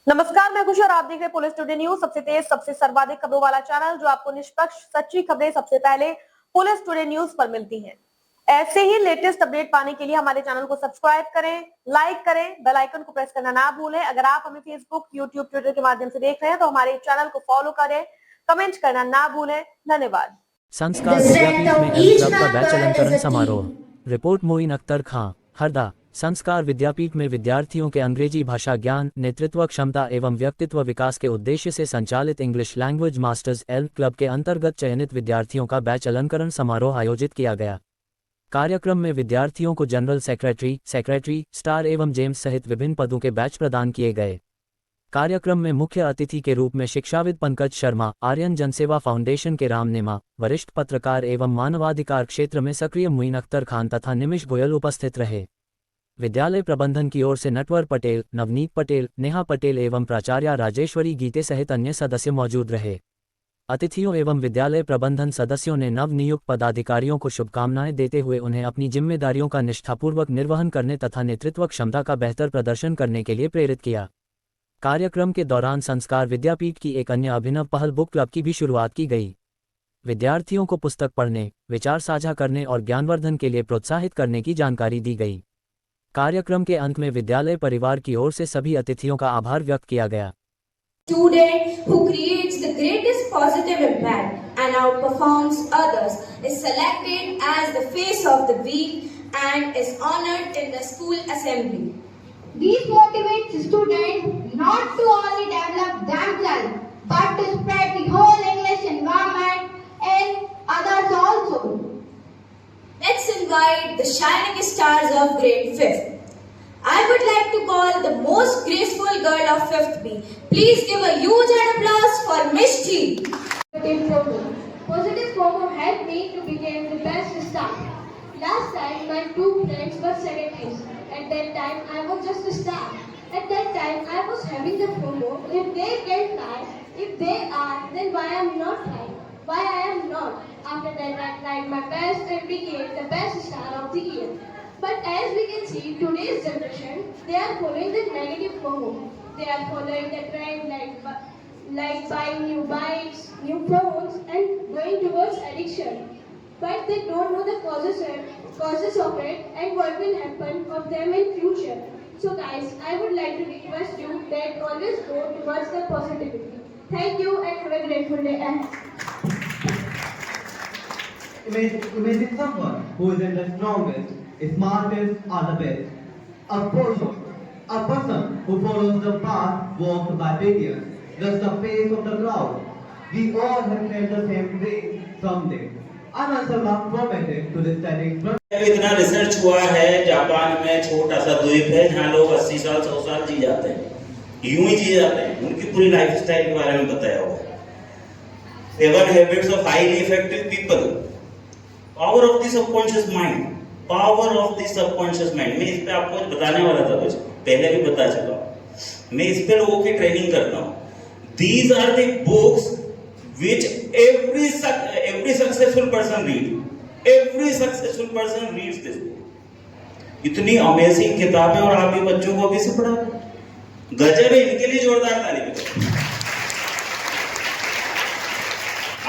नमस्कार, मैं खुशी और आप देख रहे हैं पुलिस टुडे न्यूज, सबसे तेज सबसे सर्वाधिक खबरों वाला चैनल जो आपको निष्पक्ष सच्ची खबरें सबसे पहले पुलिस टुडे न्यूज पर मिलती हैं। ऐसे ही लेटेस्ट अपडेट पाने के लिए हमारे चैनल को सब्सक्राइब करें, लाइक करें, बेल आइकन को प्रेस करना ना भूलें। अगर आप हमें फेसबुक, यूट्यूब, ट्विटर के माध्यम से देख रहे हैं तो हमारे चैनल को फॉलो करें, कमेंट करना ना भूलें। धन्यवाद। संस्कार विद्यापीठ में एल क्लब का बैच अलंकरण समारोह। रिपोर्ट मोइन अख्तर खां, हरदा। संस्कार विद्यापीठ में विद्यार्थियों के अंग्रेजी भाषा ज्ञान, नेतृत्व क्षमता एवं व्यक्तित्व विकास के उद्देश्य से संचालित English language masters L club के अंतर्गत चयनित विद्यार्थियों का बैच अलंकरण समारोह आयोजित किया गया। कार्यक्रम में विद्यार्थियों को जनरल सेक्रेटरी, स्टार एवं जेम्स सहित विभिन्न पदों के बैच प्रदान किए गए। कार्यक्रम में मुख्य अतिथि के रूप में शिक्षाविद पंकज शर्मा, आर्यन जनसेवा फाउंडेशन के राम नेमा, वरिष्ठ पत्रकार एवं मानवाधिकार क्षेत्र में सक्रिय मोइन अख्तर खान तथा निमिष गोयल उपस्थित रहे। विद्यालय प्रबंधन की ओर से नटवर पटेल, नवनीत पटेल, नेहा पटेल एवं प्राचार्य राजेश्वरी गीते सहित अन्य सदस्य मौजूद रहे। अतिथियों एवं विद्यालय प्रबंधन सदस्यों ने नवनियुक्त पदाधिकारियों को शुभकामनाएं देते हुए उन्हें अपनी जिम्मेदारियों का निष्ठापूर्वक निर्वहन करने तथा नेतृत्व क्षमता का बेहतर प्रदर्शन करने के लिए प्रेरित किया। कार्यक्रम के दौरान संस्कार विद्यापीठ की एक अन्य अभिनव पहल बुक क्लब की भी शुरुआत की गई। विद्यार्थियों को पुस्तक पढ़ने, विचार साझा करने और ज्ञानवर्धन के लिए प्रोत्साहित करने की जानकारी दी गई। कार्यक्रम के अंत में विद्यालय परिवार की ओर से सभी अतिथियों का आभार व्यक्त किया गया। Student who creates the greatest positive impact and outperforms others is selected as the face of the week and is honored in the school assembly. These motivate students not to only develop themselves but to spread the whole English environment in others also. Let's invite the shining stars of grade 5th. I would like to call the most graceful girl of 5th B. Please give a huge hand applause for Miss G. Positive FOMO helped me to become the best star. Last time my two friends were secondaries. At that time I was just a star. At that time I was having the FOMO. If they can fly, if they are, then why I am not flying? Why I am not? After that I tried my best and became the best star of the year. But as we can see, today's generation, they are following the negative FOMO. They are following the trend like buying new bikes, new phones and going towards addiction. But they don't know the causes of it and what will happen of them in future. So guys, I would like to request you that always go towards the positivity. Thank you and have a grateful day. Imagine someone who is the strongest, smartest, or the best. A person who follows the path walked by billions, just the pace of the crowd. We all have felt the same way someday. I'm also not committed to the static. इतना research हुआ है, Japan में छोटा सा द्वीप है जहाँ लोग 80 साल 100 साल जी जाते हैं, यूं ही जी जाते हैं। उनकी पूरी लाइफ स्टाइल के बारे में बताया हुआ है। 7 habits of highly effective people, power of the subconscious mind, power of the subconscious mind. मैं इस पे आपको बताने वाला था, कुछ पहले भी बता चुका। मैं इस पे लोगों की ट्रेनिंग करता हूँ। These are the books which every successful person read. Every successful person reads this book. इतनी अमेजिंग किताबें और आप ये बच्चों को अभी से पढ़ा, गजब है। इनके लिए जोरदार ताली बजाओ।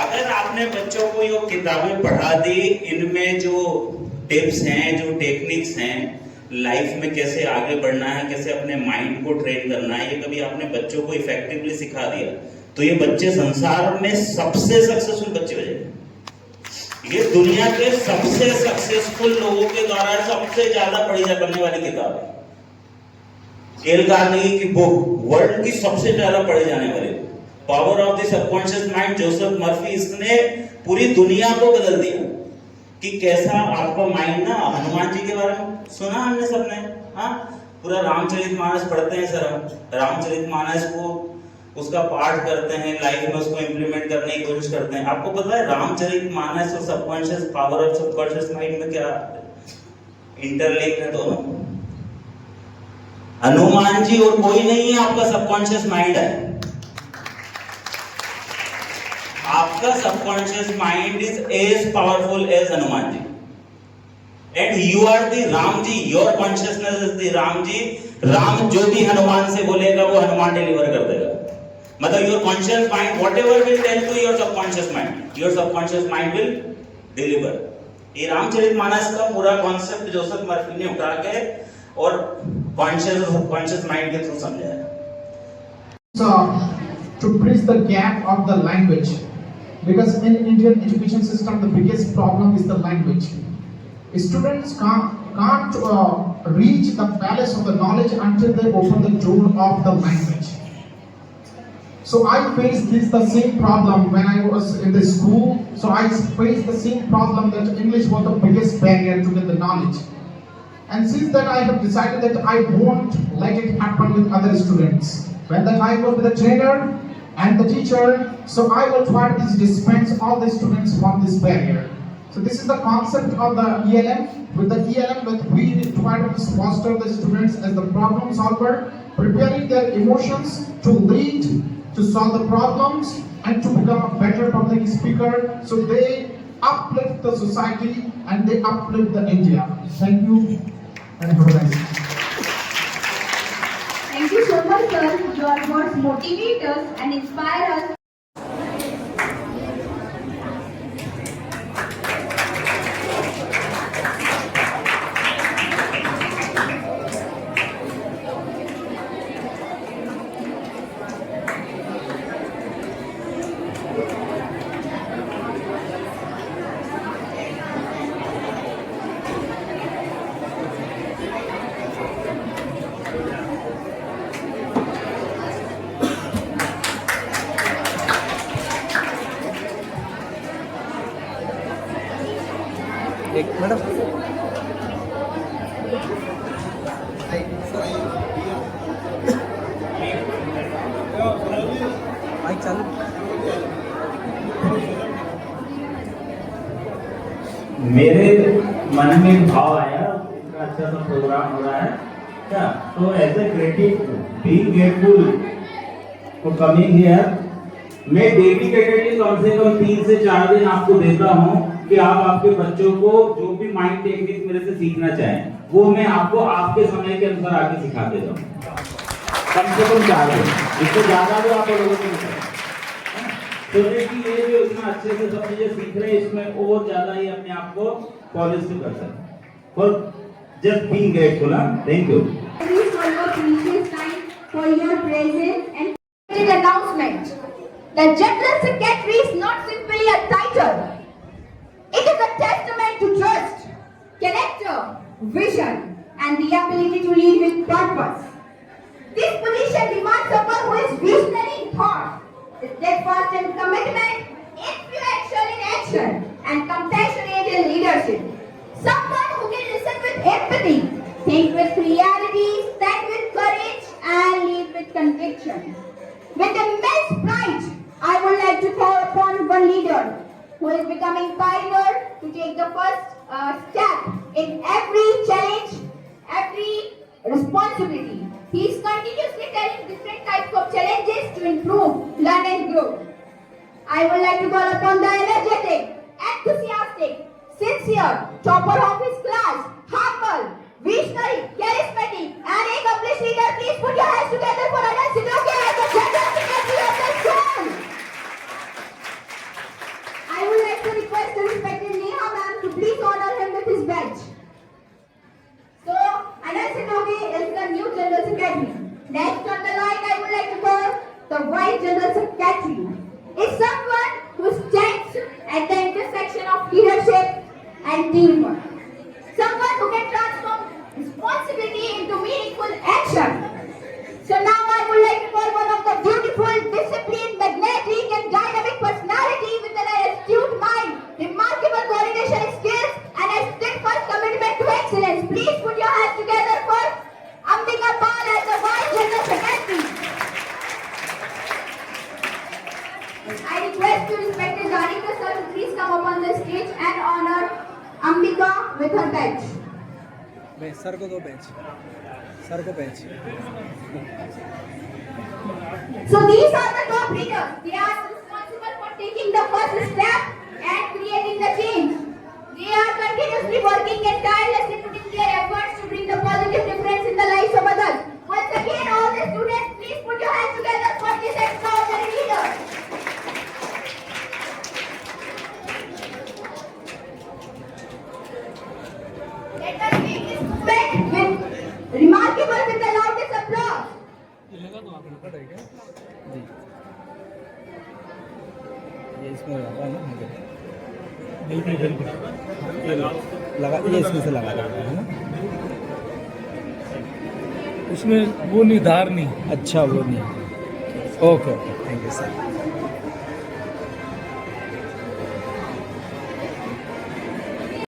अगर आपने बच्चों को ये किताबें पढ़ा दी, इनमें जो टिप्स हैं, जो टेक्निक्स हैं, लाइफ में कैसे आगे बढ़ना है, कैसे अपने माइंड को ट्रेन करना है, ये कभी आपने बच्चों को इफेक्टिवली सिखा दिया तो ये बच्चे संसार में सबसे सक्सेसफुल बच्चे हो जाएंगे। ये दुनिया के सबसे सक्सेसफुल लोगों के द्वारा सबसे ज्यादा पढ़ी जाने वाली किताब है। डेल कार्नेगी की बुक वर्ल्ड की सबसे ज्यादा पढ़ी जाने वाली, power of the subconscious mind, Joseph Murphy. इसने पूरी दुनिया को बदल दिया कि कैसा आपका माइंड ना। हनुमान जी के बारे में सुना हमने सबने, हाँ, पूरा रामचरितमानस पढ़ते हैं सर हम। रामचरितमानस को उसका पाठ करते हैं, लाइफ में उसको इंप्लीमेंट करने की कोशिश करते हैं। आपको पता है रामचरितमानस और subconscious, power of subconscious mind में क्या इंटरलिंक है दोनों। हनुमान जी और कोई नहीं है, आपका सबकॉन्शियस माइंड है। आपका subconscious mind is as powerful as Hanuman ji, and you are the Ramji. Your consciousness is the Ramji, Ram जो भी हनुमान से बोलेगा वो हनुमान डिलीवर कर देगा। मतलब your conscious mind whatever will tell to your subconscious mind will deliver. ये रामचरितमानस का पूरा कॉन्सेप्ट जोसेफ मर्फी ने उठा के और कॉन्शियस माइंड के थ्रू समझाया। So, to bridge the gap of the language, because in Indian education system the biggest problem is the language. Students can't reach the palace of the knowledge until they open the door of the language. So I faced the same problem when I was in the school. So I faced the same problem that English was the biggest barrier to get the knowledge. And since then I have decided that I won't let it happen with other students. When the time will be the trainer and the teacher, so I will try to dispense all the students from this barrier. So this is the concept of the ELM. With the ELM, we try to foster the students as the problem solver, preparing their emotions to lead, to solve the problems, and to become a better public speaker. So they uplift the society and they uplift the India. Thank you and have a nice day. Thank you so much, sir. Your words motivate us and inspire us. मेरे मन में एक भाव आया, इतना अच्छा सा programme हो रहा है क्या, तो as a grateful for coming here, मैं डेडिकेटेडली कम से कम 3 से 4 दिन आपको देता हूँ कि आप आपके बच्चों को जो भी माइंड टेक्निक मेरे से सीखना चाहें वो मैं आपको आपके समय के अनुसार आगे सिखाते जाऊँ। कम से कम 4 दिन, इससे ज्यादा भी आप लोगों को नहीं। तो देखिए ये जो इतना अच्छे से सब चीजें सीख रहे हैं, इसमें और ज्यादा ही अपने आप को पॉलिश भी कर सकते हैं। For just being grateful. Thank you For your precious time, for your presence and announcement. The General Secretary is not simply a title. It is a testament to trust, character, vision, and the ability to lead with purpose. This position demands someone who is visionary in thought, steadfast in commitment, influential in action, and compassionate in leadership. Someone who can listen with empathy, think with clarity, stand with courage, and lead with conviction. With immense pride, I would like to call upon one leader who is becoming pioneer to take the first step in every challenge, every responsibility. He is continuously tackling different types of challenges to improve, learn and grow. I would like to call upon the energetic, enthusiastic, sincere, topper of his class, humble, visionary, charismatic, and accomplished leader. Please put your hands together for Anand Sitoke as the General Secretary of the school. I would like to request the respected Neha ma'am to please honor him with his badge. So, Anand Sitoke is the new General Secretary. Next on the line, I would like to call the Vice General Secretary. Is someone who stands at the intersection of leadership and teamwork. Someone who can transform responsibility into meaningful action. So now I would like to call one of the beautiful, disciplined, magnetic and dynamic personality with an astute mind, remarkable coordination skills and a steadfast commitment to excellence. Please put your hands together for Ambika Pal as the Vice General Secretary. I request to respected Director sir to please come upon the stage and honor Ambika with her badge. Sir को दो bench, sir को bench. So these are the top leaders. They are responsible for taking the first step and creating the change. They are continuously working and tirelessly putting their efforts to bring the positive difference in the lives of others. ये इसमें लगा ना मुझे बिल्कुल बिल्कुल ये लगा, ये इसमें से लगा देगा है ना। उसमें वो निर्धार नहीं। अच्छा वो नहीं, okay okay, thank you sir.